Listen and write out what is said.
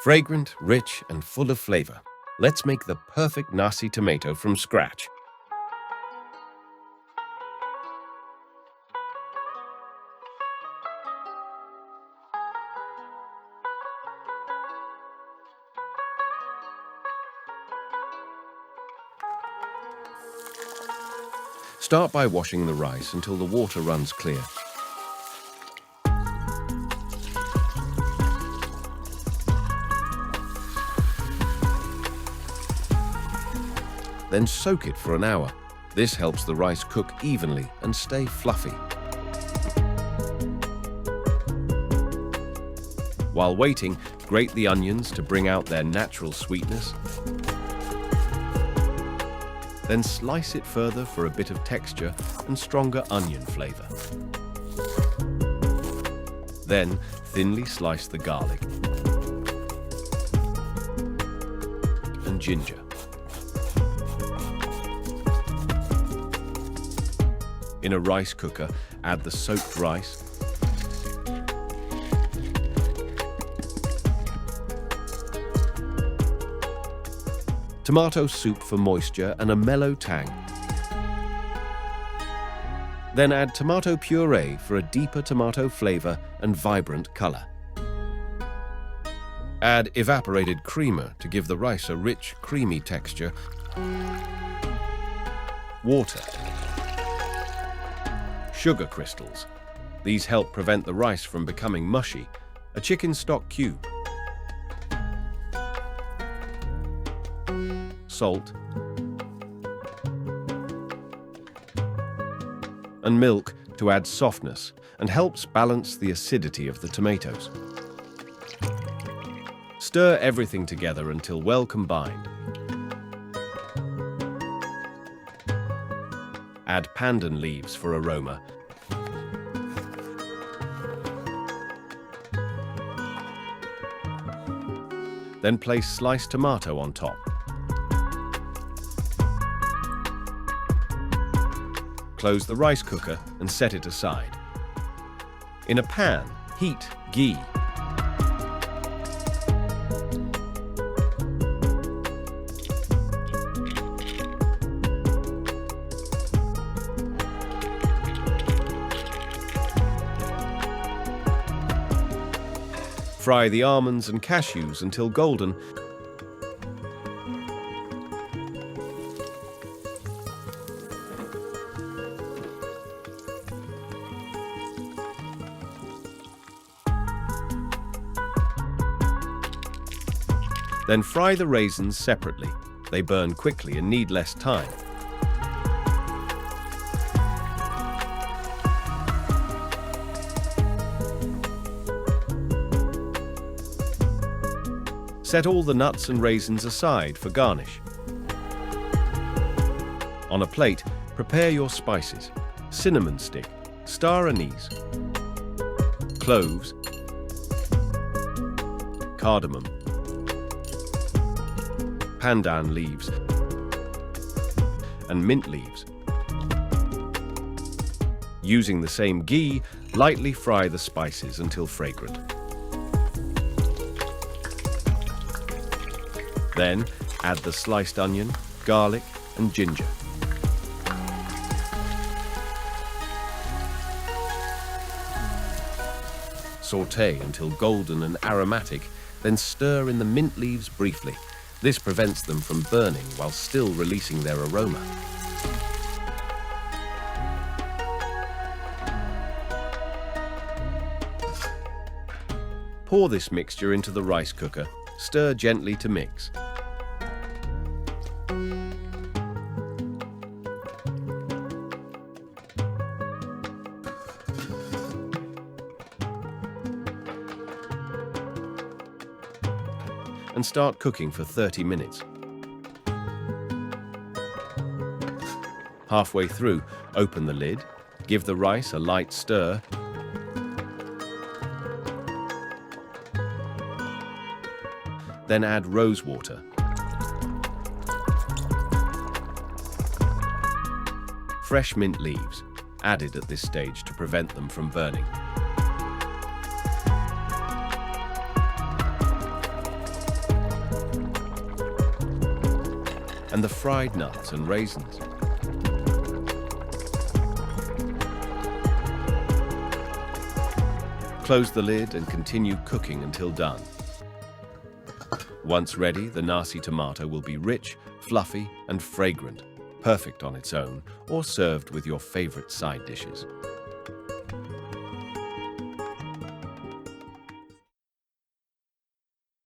Fragrant, rich, and full of flavor. Let's make the perfect nasi tomato from scratch. Start by washing the rice until the water runs clear. Then soak it for an hour. This helps the rice cook evenly and stay fluffy. While waiting, grate the onions to bring out their natural sweetness. Then slice it further for a bit of texture and stronger onion flavor. Then thinly slice the garlic and ginger. In a rice cooker, add the soaked rice, tomato soup for moisture and a mellow tang. Then add tomato puree for a deeper tomato flavor and vibrant color. Add evaporated krimer to give the rice a rich, creamy texture. Water. Sugar crystals. These help prevent the rice from becoming mushy. A chicken stock cube. Salt, and milk to add softness and helps balance the acidity of the tomatoes. Stir everything together until well combined. Add pandan leaves for aroma. Then place sliced tomato on top. Close the rice cooker and set it aside. In a pan, heat ghee. Fry the almonds and cashews until golden. Then fry the raisins separately. They burn quickly and need less time. Set all the nuts and raisins aside for garnish. On a plate, prepare your spices: cinnamon stick, star anise, cloves, cardamom, pandan leaves, and mint leaves. Using the same ghee, lightly fry the spices until fragrant. Then add the sliced onion, garlic, and ginger. Sauté until golden and aromatic, then stir in the mint leaves briefly. This prevents them from burning while still releasing their aroma. Pour this mixture into the rice cooker. Stir gently to mix. And start cooking for 30 minutes. Halfway through, open the lid, give the rice a light stir, then add rose water. Fresh mint leaves, added at this stage to prevent them from burning. and the fried nuts and raisins. Close the lid and continue cooking until done. Once ready, the nasi tomato will be rich, fluffy, and fragrant, perfect on its own or served with your favorite side dishes.